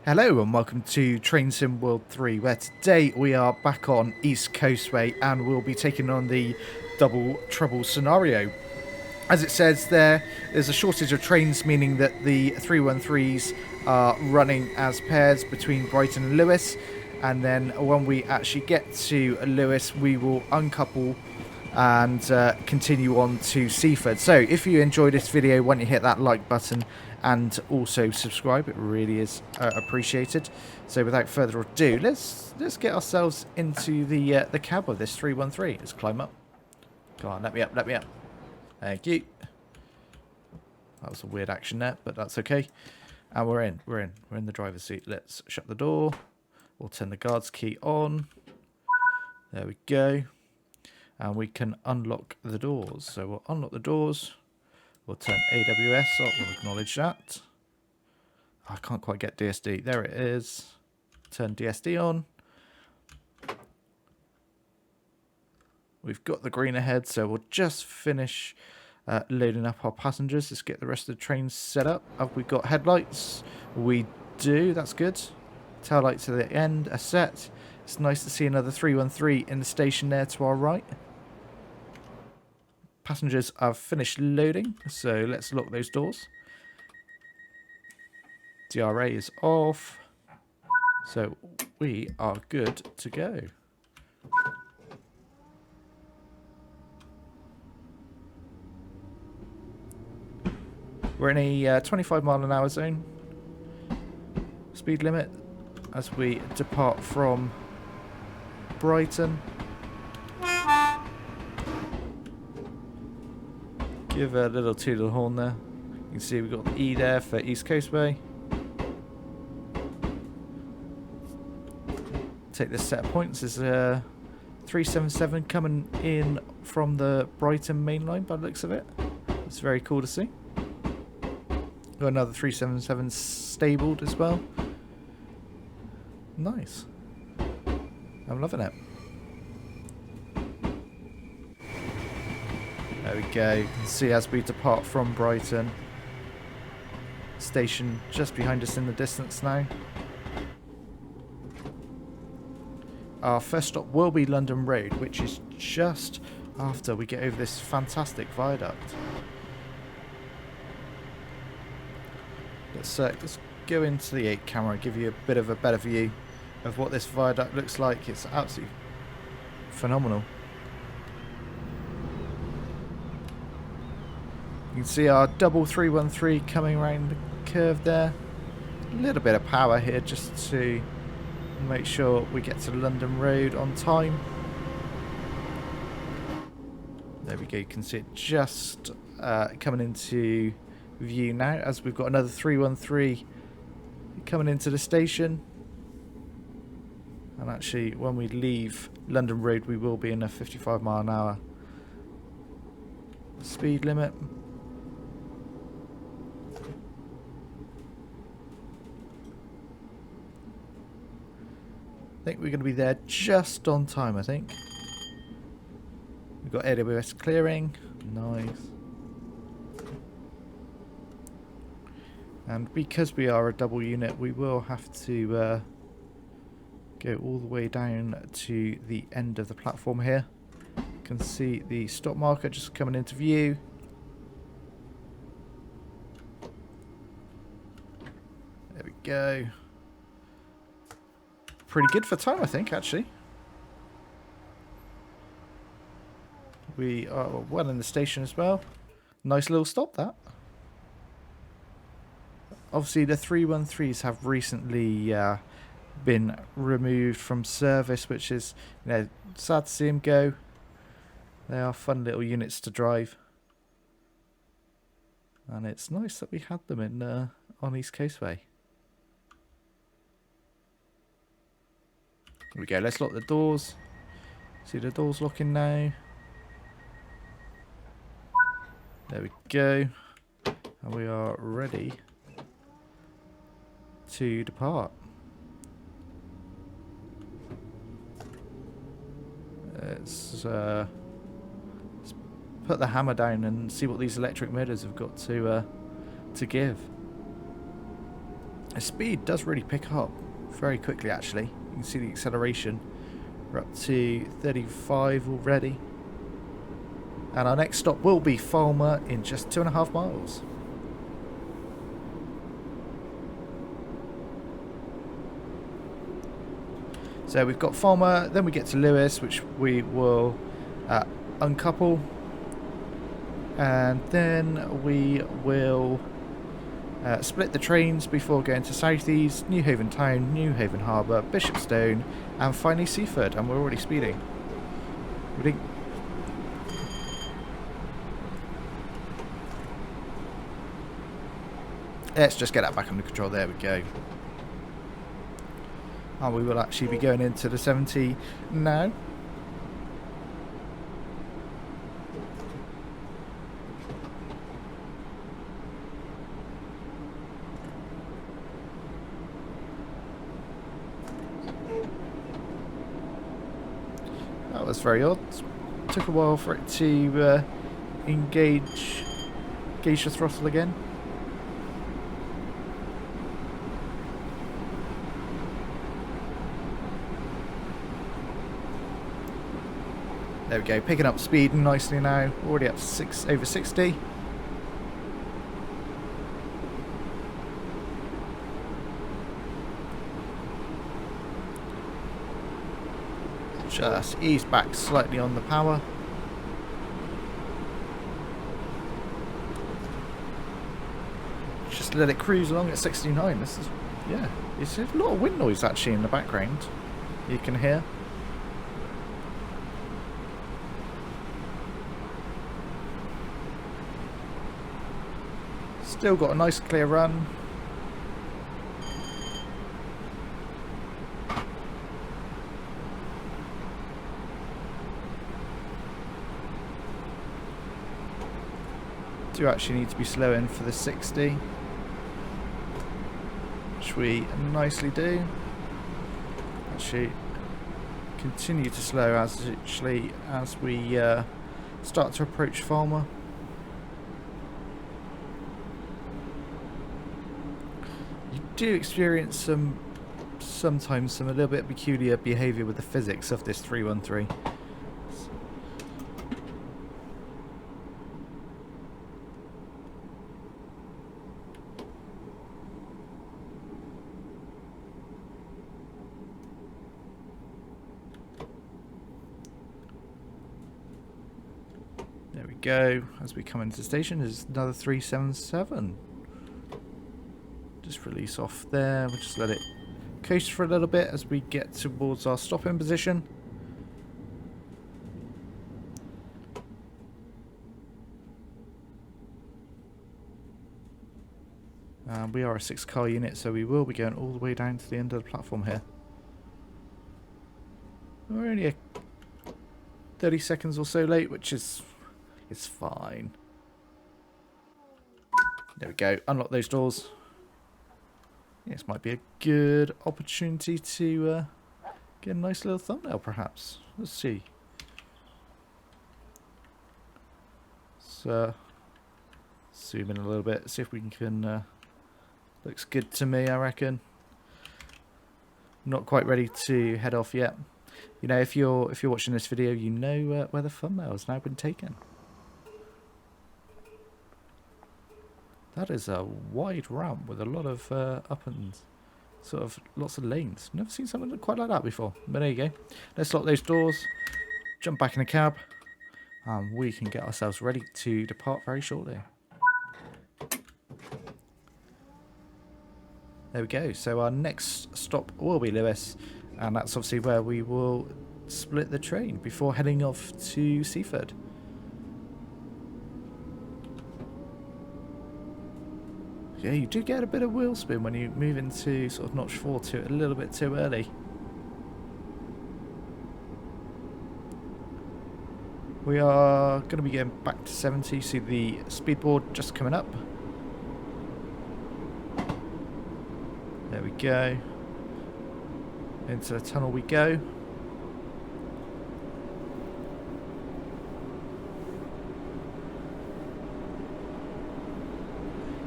Hello and welcome to Train Sim World 3, where today we are back on East Coastway and we'll be taking on the double trouble scenario. As it says there's a shortage of trains, meaning that the 313s are running as pairs between Brighton and Lewis, and then when we actually get to Lewis we will uncouple and continue on to Seaford. So if you enjoyed this video, why don't you hit that like button and also subscribe. It really is appreciated. So without further ado, let's get ourselves into the cab of this 313. Let's climb up. Come on, let me up, let me up. Thank you. That was a weird action there, but that's okay. And we're in the driver's seat. Let's shut the door. We'll turn the guard's key on. There we go. And we can unlock the doors. So we'll unlock the doors. We'll turn AWS up. We'll acknowledge that. I can't quite get DSD. There it is. Turn DSD on. We've got the green ahead, so we'll just finish loading up our passengers. Let's get the rest of the train set up. Have we got headlights? We do. That's good. Tail lights at the end are set. It's nice to see another 313 in the station there to our right. Passengers have finished loading, so let's lock those doors. DRA is off, so we are good to go. We're in a 25 mile an hour zone speed limit as we depart from Brighton. Give a little toot of the horn there. You can see we've got the E there for East Coastway. Take this set of points. There's a 377 coming in from the Brighton main line by the looks of it. It's very cool to see. Got another 377 stabled as well. Nice. I'm loving it. There we go. You can see as we depart from Brighton. Station just behind us in the distance now. Our first stop will be London Road, which is just after we get over this fantastic viaduct. Let's go into the 8 camera and give you a bit of a better view of what this viaduct looks like. It's absolutely phenomenal. You can see our double 313 coming around the curve there. A little bit of power here just to make sure we get to London Road on time. There we go, you can see it just coming into view now as we've got another 313 coming into the station. And actually when we leave London Road we will be in a 55 mile an hour speed limit. I think we're going to be there just on time, I think. We've got AWS clearing. Nice. And because we are a double unit, we will have to go all the way down to the end of the platform here. You can see the stop marker just coming into view. There we go. Pretty good for time, I think, actually. We are well in the station as well. Nice little stop, that. Obviously, the 313s have recently been removed from service, which is, you know, sad to see them go. They are fun little units to drive. And it's nice that we had them in on East Coastway. Here we go, let's lock the doors. See the doors locking now. There we go. And we are ready to depart. Let's put the hammer down and see what these electric motors have got to give. The speed does really pick up very quickly, actually. You can see the acceleration. We're up to 35 already. And our next stop will be Falmer in just 2.5 miles. So we've got Falmer, then we get to Lewis, which we will uncouple. And then we will split the trains before going to Southeast, Newhaven Town, Newhaven Harbour, Bishopstone, and finally Seaford. And we're already speeding. Ready? Let's just get that back under control. There we go. And we will actually be going into the 70 now. That was very odd. Took a while for it to engage the throttle again. There we go, picking up speed nicely now. Already up to over 60. Just ease back slightly on the power. Just let it cruise along at 69. This is, yeah, it's a lot of wind noise actually in the background. You can hear. Still got a nice clear run. Do actually need to be slowing for the 60, which we nicely do. Actually continue to slow as we start to approach Falmer. Do experience sometimes some a little bit peculiar behaviour with the physics of this 313. There we go. As we come into the station, there's another 377. Just release off there. We'll just let it coast for a little bit as we get towards our stopping position. We are a 6-car unit, so we will be going all the way down to the end of the platform here. We're only 30 seconds or so late, which is fine. There we go. Unlock those doors. This might be a good opportunity to get a nice little thumbnail, perhaps. Let's see. So, zoom in a little bit, see if we can. Looks good to me, I reckon. Not quite ready to head off yet. You know, if you're watching this video, you know where the thumbnail has now been taken. That is a wide ramp with a lot of up and sort of lots of lanes. Never seen something quite like that before. But there you go. Let's lock those doors, jump back in the cab, and we can get ourselves ready to depart very shortly. There we go. So our next stop will be Lewis, and that's obviously where we will split the train before heading off to Seaford. Yeah, you do get a bit of wheel spin when you move into sort of notch 4 to a little bit too early. We are going to be going back to 70. See the speedboard just coming up. There we go. Into the tunnel we go.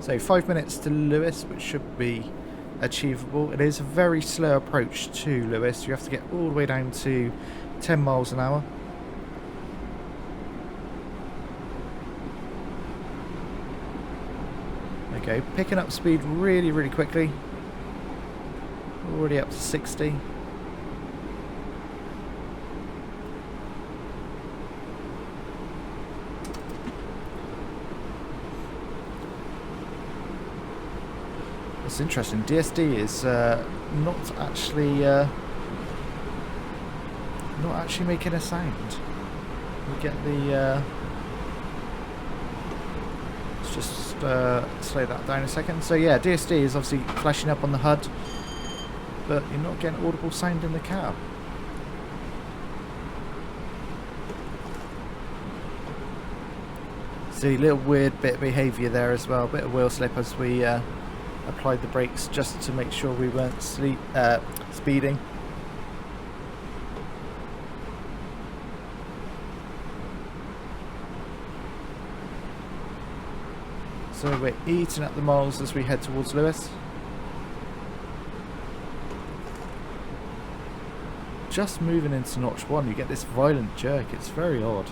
So 5 minutes to Lewis, which should be achievable. It is a very slow approach to Lewis. You have to get all the way down to 10 miles an hour. Okay, picking up speed really, really quickly. Already up to 60. It's interesting. DSD is not actually making a sound. We get the. Let's just slow that down a second. So yeah, DSD is obviously flashing up on the HUD, but you're not getting audible sound in the car. See, a little weird bit of behaviour there as well. A bit of wheel slip as we applied the brakes just to make sure we weren't speeding. So we're eating up the miles as we head towards Lewis. Just moving into notch 1, you get this violent jerk. It's very odd.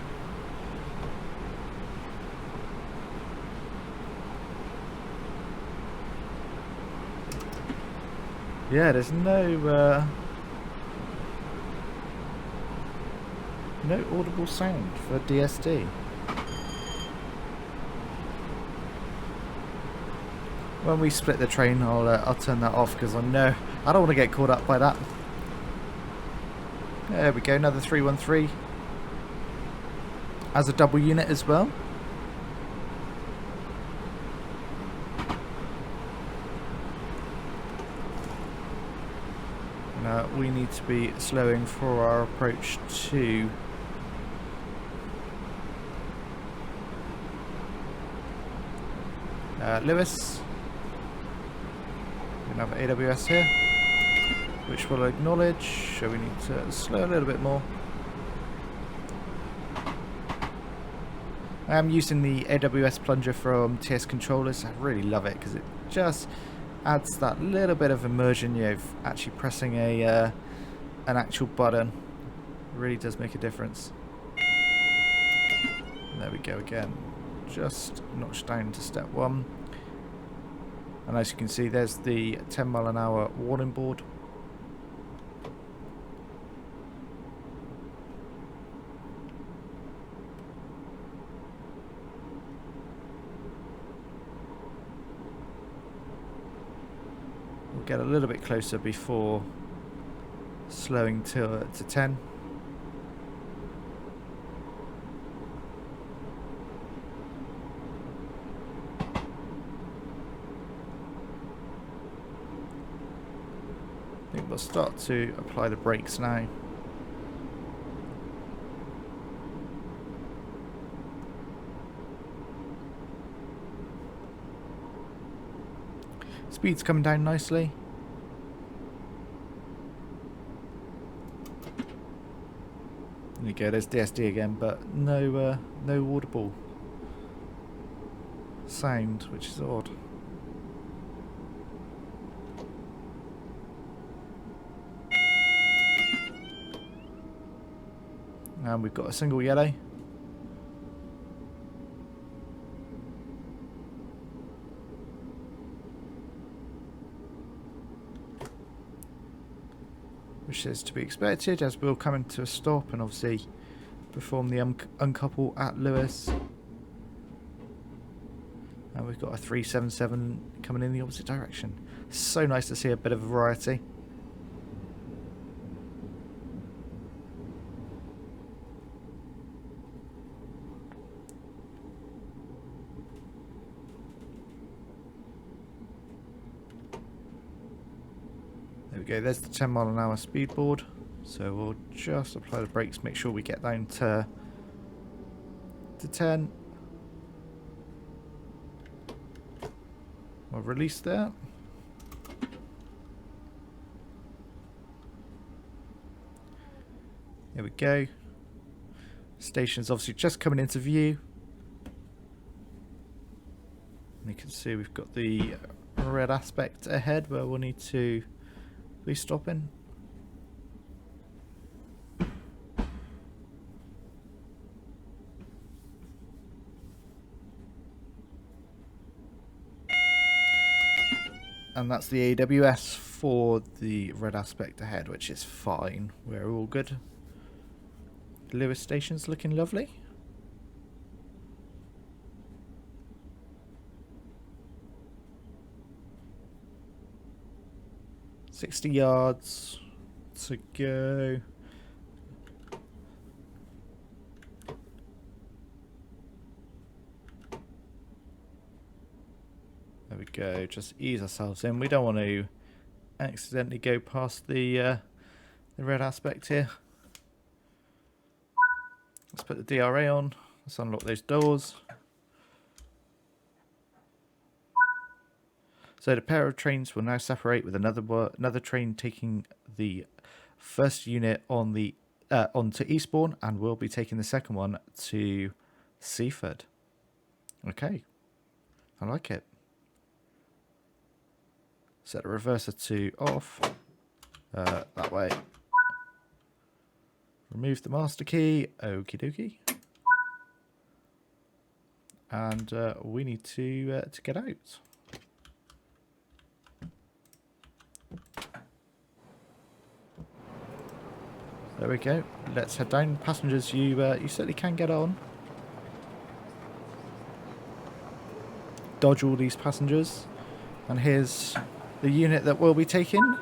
Yeah, there's no audible sound for DSD. When we split the train, I'll turn that off because I know I don't want to get caught up by that. There we go, another 313 as a double unit as well. We need to be slowing for our approach to Lewis. We have AWS here, which we'll acknowledge, so we need to slow a little bit more. I am using the AWS plunger from TS Controllers. I really love it because it just adds that little bit of immersion, you know, actually pressing a an actual button. It really does make a difference. There we go again. Just notch down to step 1. And as you can see, there's the 10 mile an hour warning board. We'll get a little bit closer before slowing to 10. I think we'll start to apply the brakes now. Speed's coming down nicely. There you go, there's DSD again, but no audible sound, which is odd. And we've got a single yellow. Which is to be expected as we'll come into a stop and obviously perform the uncouple at Lewis. And we've got a 377 coming in the opposite direction. So nice to see a bit of variety. There we go, there's the 10 mile an hour speed board. So we'll just apply the brakes, make sure we get down to 10. We'll release that. There we go. Station's obviously just coming into view. And you can see we've got the red aspect ahead where we'll need to be stopping. And that's the AWS for the red aspect ahead, which is fine. We're all good. Lewis Station's looking lovely. $60 yards to go. There we go. Just ease ourselves in. We don't want to accidentally go past the red aspect here. Let's put the DRA on. Let's unlock those doors. So the pair of trains will now separate, with another train taking the first unit on the onto Eastbourne, and we'll be taking the second one to Seaford. Okay, I like it. Set the reverser to off. That way. Remove the master key. Okie dokie. And we need to get out. There we go. Let's head down. Passengers, you certainly can get on. Dodge all these passengers. And here's the unit that we'll be taking.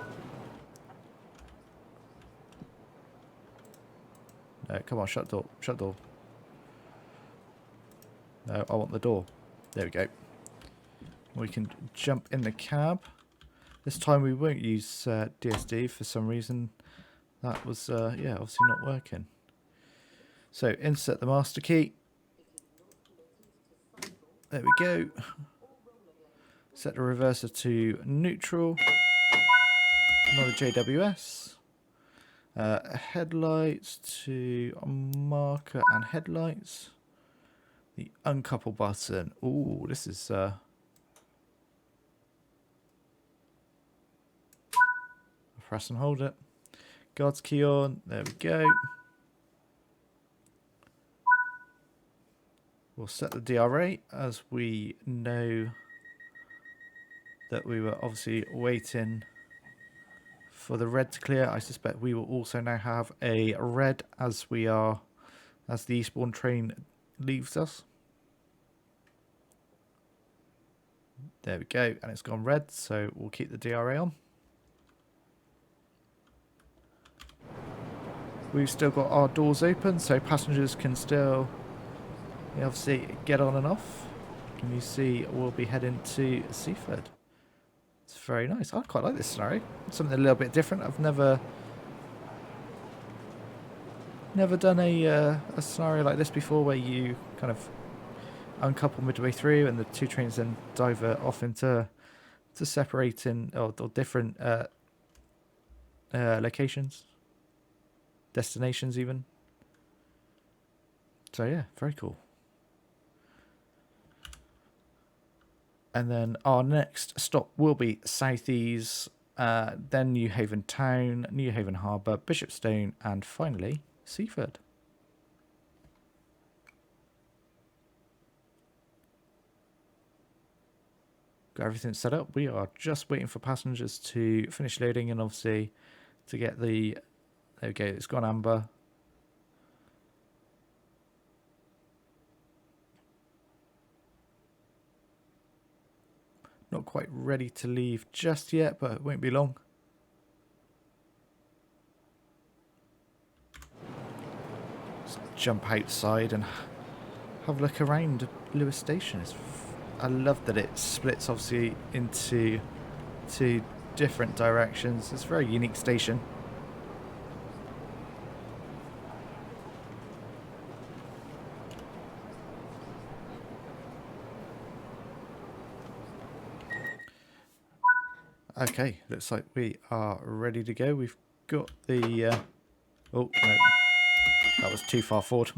No, come on, shut the door. Shut the door. No, I want the door. There we go. We can jump in the cab. This time we won't use DSD for some reason. That was, yeah, obviously not working. So, insert the master key. There we go. Set the reverser to neutral. Another JWS. Headlights to marker and headlights. The uncouple button. Ooh, this is... press and hold it. Guards key on. There we go. We'll set the DRA, as we know that we were obviously waiting for the red to clear. I suspect we will also now have a red as the Eastbourne train leaves us. There we go, and it's gone red, so we'll keep the DRA on. We've still got our doors open, so passengers can still obviously get on and off. Can you see we'll be heading to Seaford. It's very nice. I quite like this scenario. Something a little bit different. I've never done a scenario like this before, where you kind of uncouple midway through and the two trains then divert off into separating or different locations. Destinations even. So yeah, very cool. And then our next stop will be Southeast, then New Haven Town, New Haven Harbour, Bishopstone, and finally Seaford. Got everything set up. We are just waiting for passengers to finish loading and obviously to get the... There we go, it's gone amber. Not quite ready to leave just yet, but it won't be long. Let's jump outside and have a look around Lewis Station. I love that it splits obviously into two different directions. It's a very unique station. Okay, looks like we are ready to go. We've got the... oh, no. That was too far forward.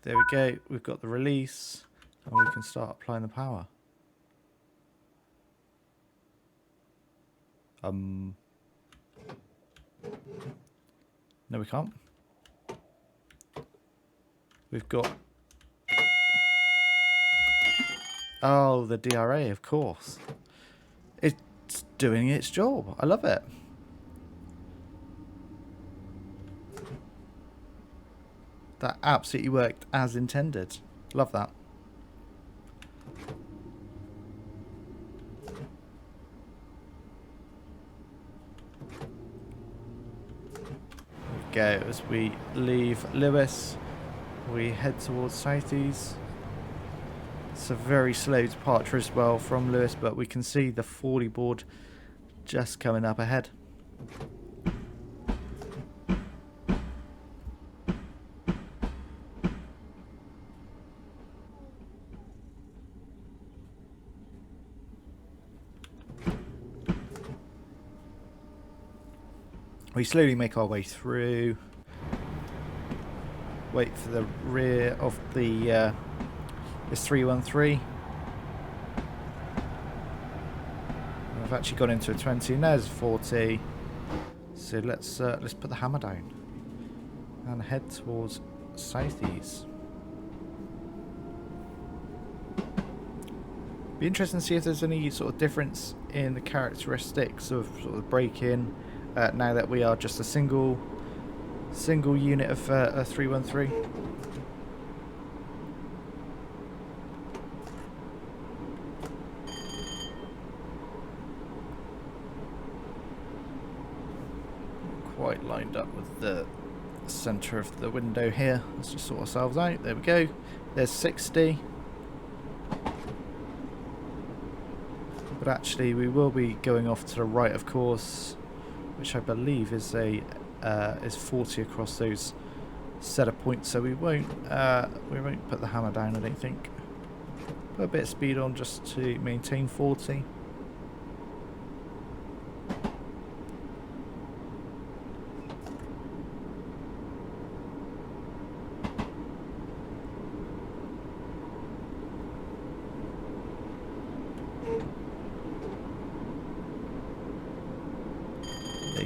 There we go. We've got the release. And we can start applying the power. No, we can't. We've got... Oh, the DRA, of course. It's doing its job. I love it. That absolutely worked as intended. Love that. Go as we leave Lewis, we head towards Southeast. It's a very slow departure as well from Lewis, but we can see the 40 board just coming up ahead. We slowly make our way through. Wait for the rear of the this 313. I've actually gone into a 20. And there's a 40. So let's put the hammer down and head towards Southeast. Be interesting to see if there's any sort of difference in the characteristics of sort of break-in. Now that we are just a single unit of a 313. Quite lined up with the centre of the window here. Let's just sort ourselves out. There we go. There's 60. But actually we will be going off to the right, of course, which I believe is a is 40 across those set of points. So we won't put the hammer down, I don't think. Put a bit of speed on just to maintain 40.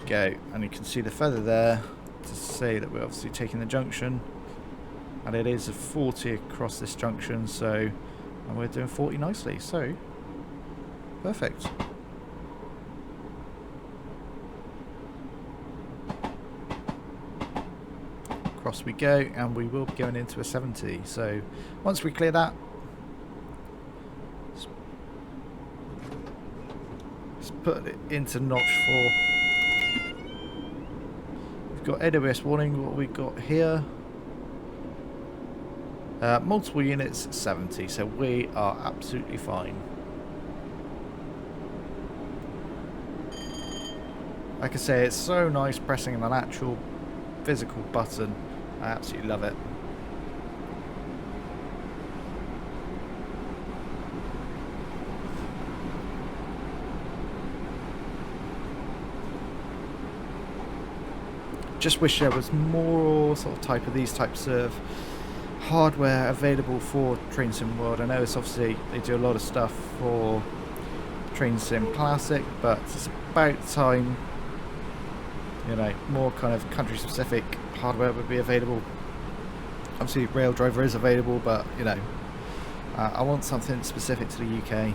Go, and you can see the feather there to say that we're obviously taking the junction, and it is a 40 across this junction, so and we're doing 40 nicely, so perfect. Across we go, and we will be going into a 70. So once we clear that, let's put it into notch 4. Got AWS warning. What we got here, multiple units 70, so we are absolutely fine. Like I say, it's so nice pressing an actual physical button. I absolutely love it. Just wish there was more sort of these types of hardware available for Train Sim World. I know it's obviously they do a lot of stuff for Train Sim Classic, but it's about time, you know, more kind of country specific hardware would be available. Obviously Rail Driver is available, but you know, I want something specific to the UK.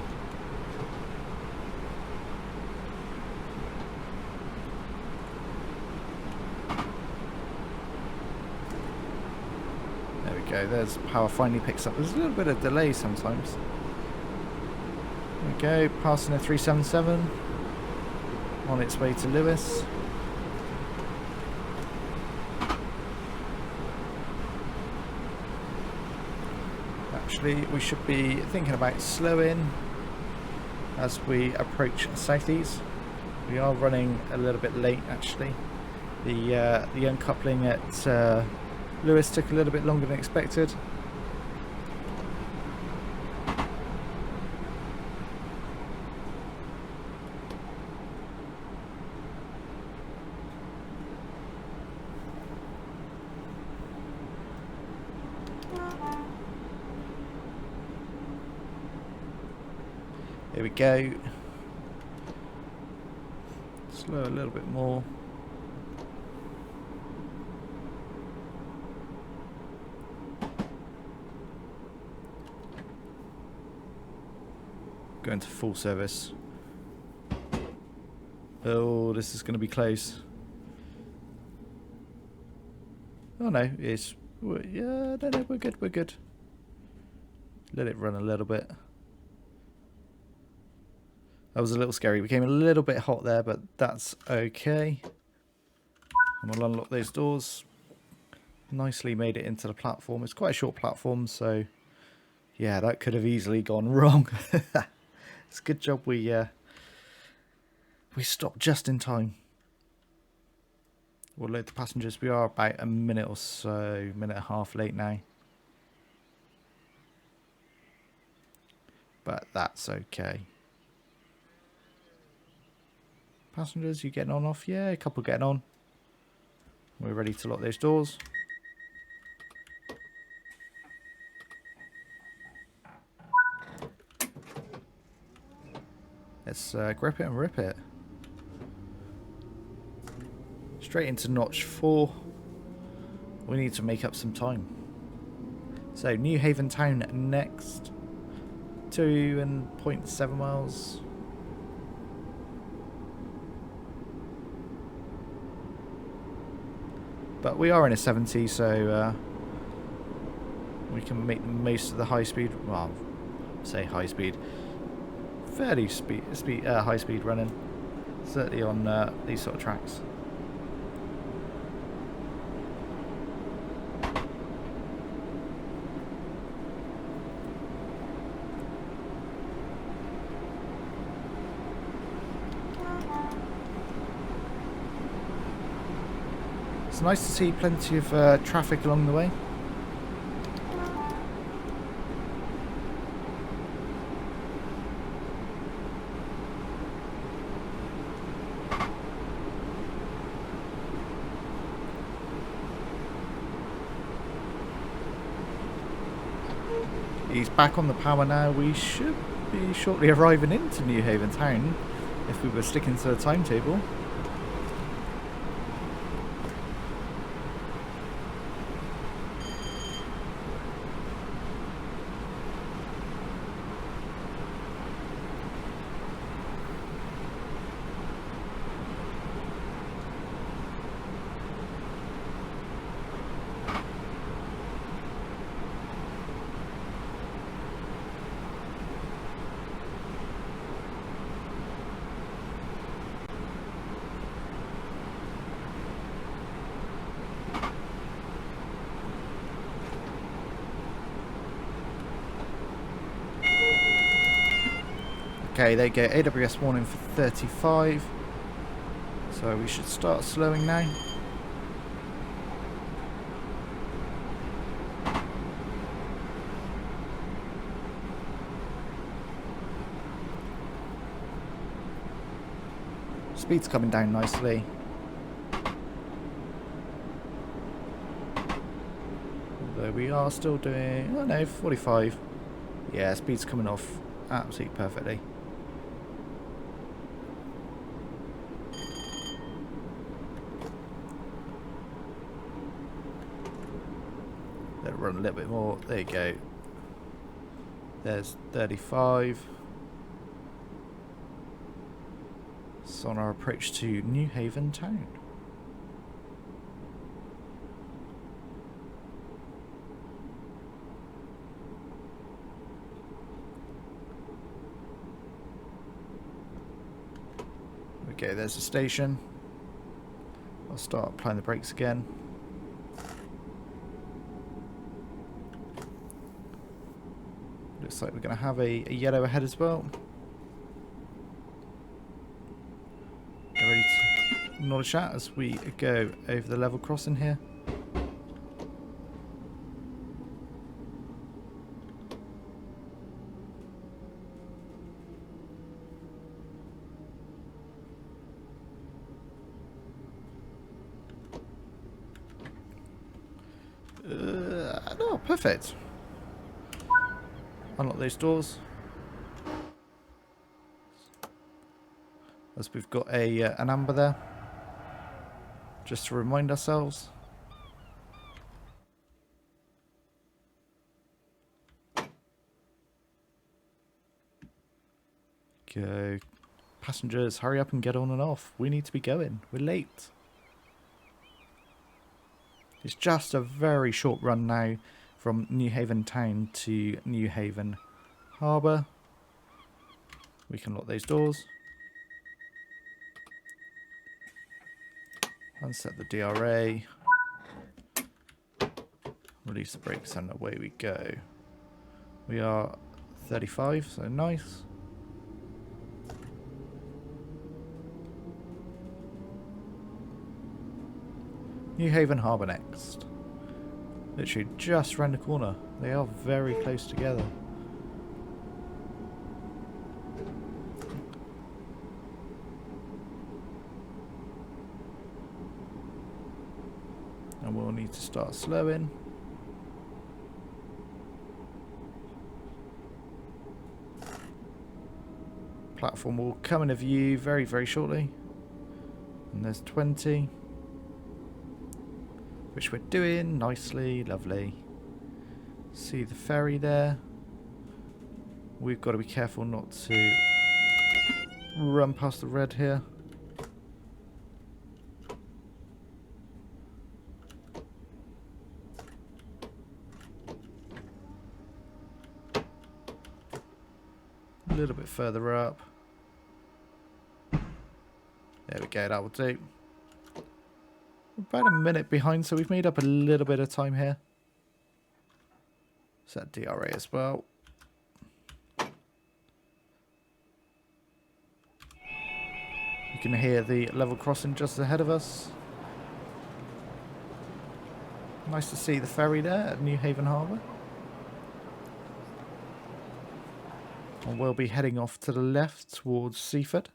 There's power finally picks up. There's a little bit of delay sometimes. There we go, passing a 377 on its way to Lewis. Actually, we should be thinking about slowing as we approach Southeast. We are running a little bit late actually. The uncoupling at Lewis took a little bit longer than expected. Here we go. Slow a little bit more. Go into full service. Oh, this is going to be close. Oh no, it's... Yeah, no, we're good, we're good. Let it run a little bit. That was a little scary. We came a little bit hot there, but that's okay. And we'll unlock those doors. Nicely made it into the platform. It's quite a short platform, so... Yeah, that could have easily gone wrong. It's a good job we stopped just in time. We'll load the passengers. We are about a minute or so, minute and a half late now. But that's okay. Passengers, you getting on off? Yeah, a couple getting on. We're ready to lock those doors. Let's grip it and rip it. Straight into notch 4. We need to make up some time. So, New Haven Town next. 2.7 miles. But we are in a 70, so we can make the most of the high speed. Well, say high speed. Fairly high speed running. Certainly on these sort of tracks. It's nice to see plenty of traffic along the way. He's back on the power now. We should be shortly arriving into New Haven Town if we were sticking to the timetable. Okay, there you go. AWS warning for 35. So we should start slowing now. Speed's coming down nicely. Although we are still doing, oh no, 45. Yeah, speed's coming off absolutely perfectly. Let it run a little bit more. There you go. There's 35. So on our approach to New Haven Town. Okay, there's the station. I'll start applying the brakes again. Looks like we're going to have a yellow ahead as well. Get ready to acknowledge that as we go over the level crossing here. No, perfect. Unlock those doors. as we've got an amber there, just to remind ourselves. Go. Passengers, hurry up and get on and off. We need to be going. We're late. It's just a very short run now from New Haven Town to New Haven Harbour. We can lock those doors. Unset the DRA. Release the brakes and away we go. We are 35, so nice. New Haven Harbour next. Literally just round the corner. They are very close together. And we'll need to start slowing. Platform will come into view very, very shortly. And there's 20. Which we're doing nicely, lovely. See the ferry there. We've got to be careful not to run past the red here. A little bit further up. There we go, that will do. About a minute behind, so we've made up a little bit of time here. Set DRA as well. You can hear the level crossing just ahead of us. Nice to see the ferry there at New Haven Harbour. And we'll be heading off to the left towards Seaford.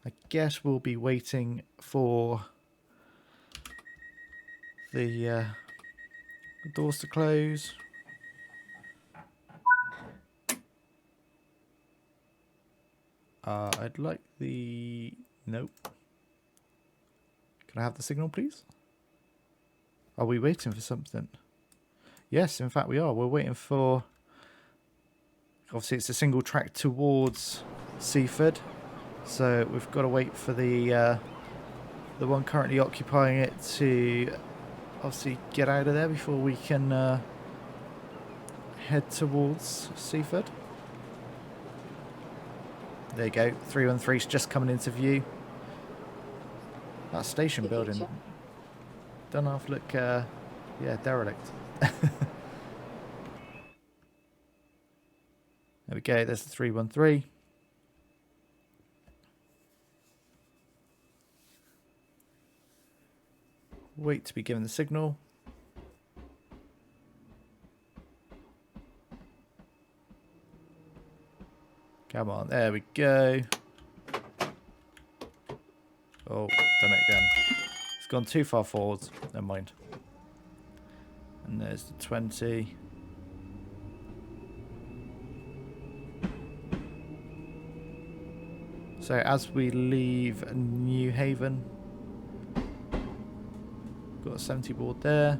I guess we'll be waiting for the doors to close. I'd like the... Nope. Can I have the signal, please? Are we waiting for something? Yes, in fact we are. We're waiting for... Obviously it's a single track towards Seaford. So we've got to wait for the one currently occupying it to obviously get out of there before we can head towards Seaford. There you go, 313's just coming into view. That station building don't half look, yeah, derelict. There we go, there's the 313. Wait to be given the signal. Come on, there we go. Oh, done it again. It's gone too far forwards. Never mind. And there's the 20. So as we leave New Haven, got a 70 board there.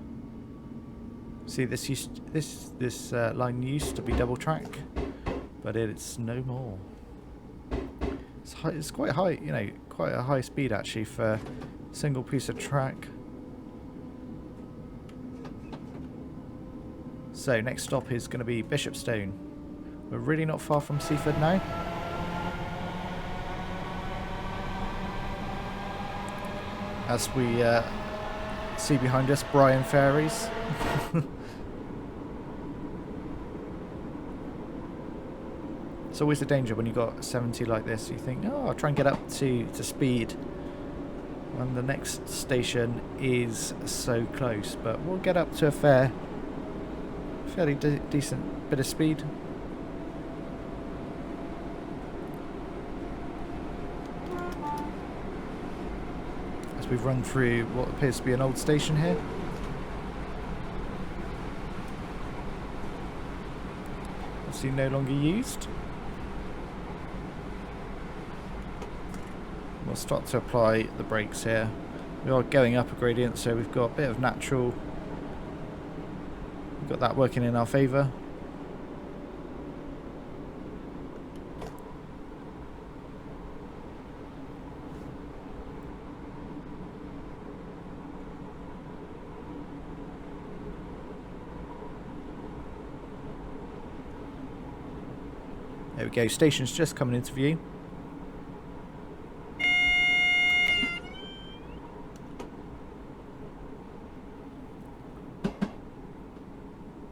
See, this line used to be double track, but it's no more. It's quite high, you know, quite a high speed actually for a single piece of track. So next stop is going to be Bishopstone. We're really not far from Seaford now. As we see behind us, Brian Ferries. It's always a danger when you got 70 like this. You think, oh, I'll try and get up to speed. And the next station is so close. But we'll get up to a fairly decent bit of speed. As we've run through what appears to be an old station here. Obviously no longer used. We'll start to apply the brakes here. We are going up a gradient, so we've got a bit of natural. We've got that working in our favour. There we go, station's just coming into view.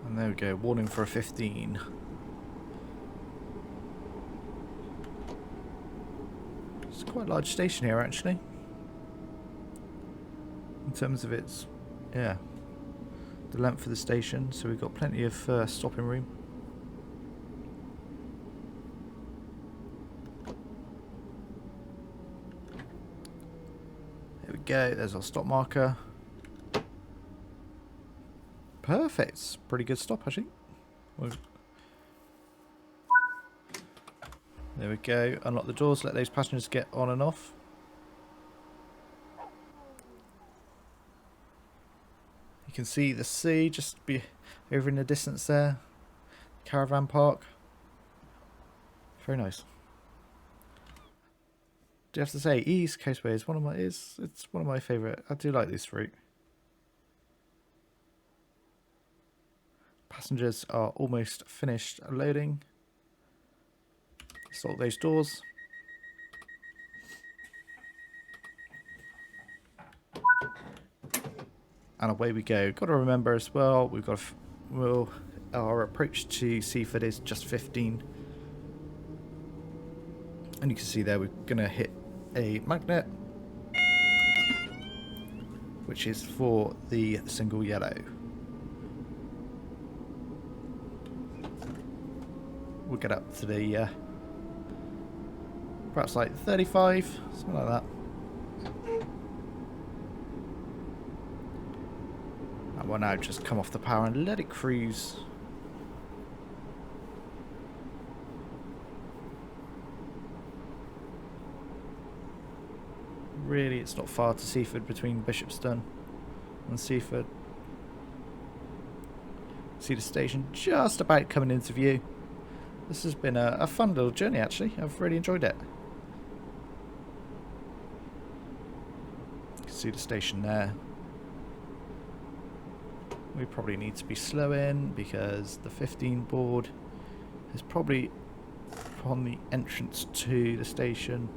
And there we go, warning for a 15. It's quite a large station here actually. In terms of its, yeah, the length of the station, so we've got plenty of stopping room. There we go, there's our stop marker. Perfect, pretty good stop actually. There we go, unlock the doors, let those passengers get on and off. You can see the sea just be over in the distance there. Caravan park. Very nice. Do you have to say East Coastway is one of my it's one of my favourite. I do like this route. Passengers are almost finished loading. Sort those doors. And away we go. Got to remember as well, we've got our approach to Seaford is just 15. And you can see there we're going to hit a magnet, which is for the single yellow. We'll get up to the perhaps like 35, something like that. And we'll now just come off the power and let it cruise. Really, it's not far to Seaford between Bishopston and Seaford. See the station just about coming into view. This has been a fun little journey actually. I've really enjoyed it. You can see the station there. We probably need to be slow in because the 15 board is probably on the entrance to the station.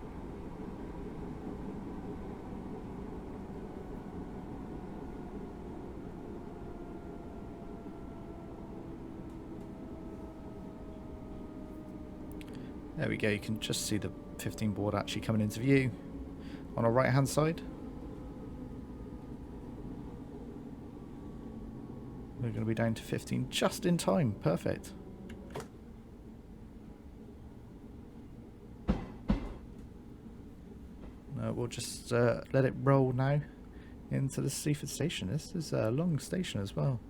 There we go, you can just see the 15 board actually coming into view on our right hand side. We're going to be down to 15 just in time. Perfect. We'll just let it roll now into the Seaford station. This is a long station as well.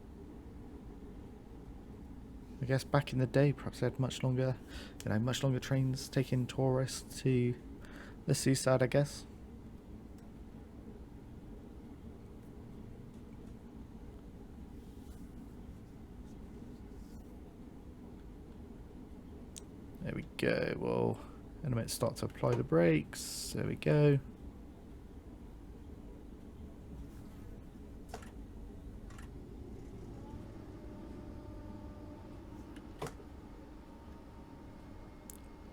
I guess back in the day, perhaps they had much longer, much longer trains taking tourists to the seaside, I guess. There we go. We'll in a minute start to apply the brakes. There we go.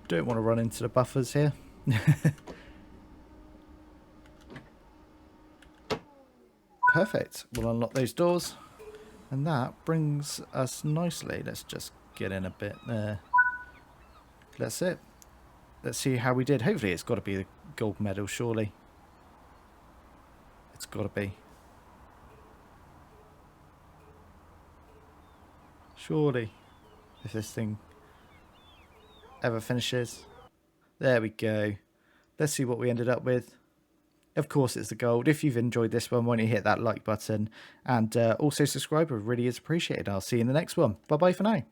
Don't want to run into the buffers here. Perfect. We'll unlock those doors. And that brings us nicely. Let's just get in a bit there. That's it. Let's see how we did. Hopefully it's got to be the gold medal, surely. It's got to be. Surely. If this thing ever finishes. There we go. Let's see what we ended up with. Of course it's the gold. If you've enjoyed this one, why don't you hit that like button and also subscribe. It really is appreciated. I'll see you in the next one. Bye bye for now.